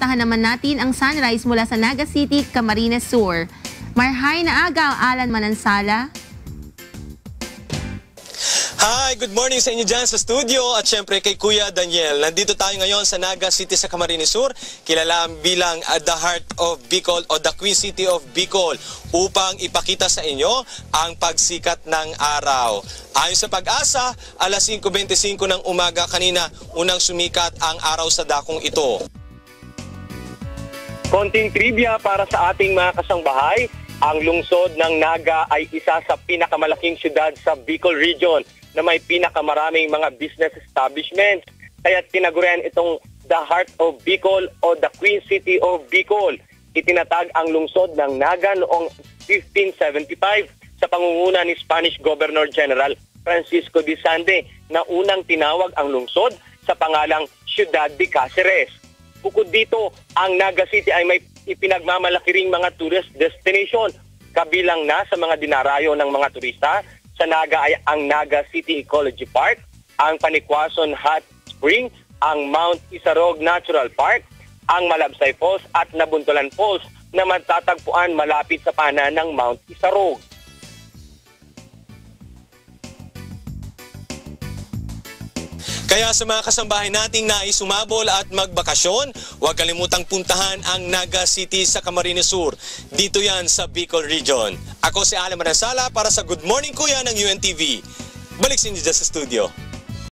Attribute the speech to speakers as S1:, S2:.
S1: Tahan naman natin ang sunrise mula sa Naga City, Camarines Sur. Marhay na aga, Alan Manansala.
S2: Hi, good morning sa inyo dyan sa studio at syempre kay Kuya Daniel. Nandito tayo ngayon sa Naga City sa Camarines Sur, kilala bilang the heart of Bicol o the Queen City of Bicol, upang ipakita sa inyo ang pagsikat ng araw. Ayon sa Pag-asa, alas 5:25 ng umaga kanina, unang sumikat ang araw sa dakong ito.
S3: Konting trivia para sa ating mga kasangbahay, ang lungsod ng Naga ay isa sa pinakamalaking syudad sa Bicol Region na may pinakamaraming mga business establishments. Kaya tinagurian itong the heart of Bicol o the Queen City of Bicol. Itinatag ang lungsod ng Naga noong 1575 sa pangunguna ni Spanish Governor General Francisco de Sande na unang tinawag ang lungsod sa pangalang Ciudad de Cáceres. Bukod dito, ang Naga City ay may ipinagmamalaki ring mga tourist destination. Kabilang na sa mga dinarayo ng mga turista sa Naga ay ang Naga City Ecology Park, ang Panikwason Hot Spring, ang Mount Isarog Natural Park, ang Malabsay Falls at Nabuntulan Falls na matatagpuan malapit sa pana ng Mount Isarog.
S2: Kaya sa mga kasambahay nating nais sumabol at magbakasyon, huwag kalimutang puntahan ang Naga City sa Camarines Sur. Dito yan sa Bicol Region. Ako si Alan Manansala para sa Good Morning Kuya ng UNTV. Balik sa inyo dyan sa studio.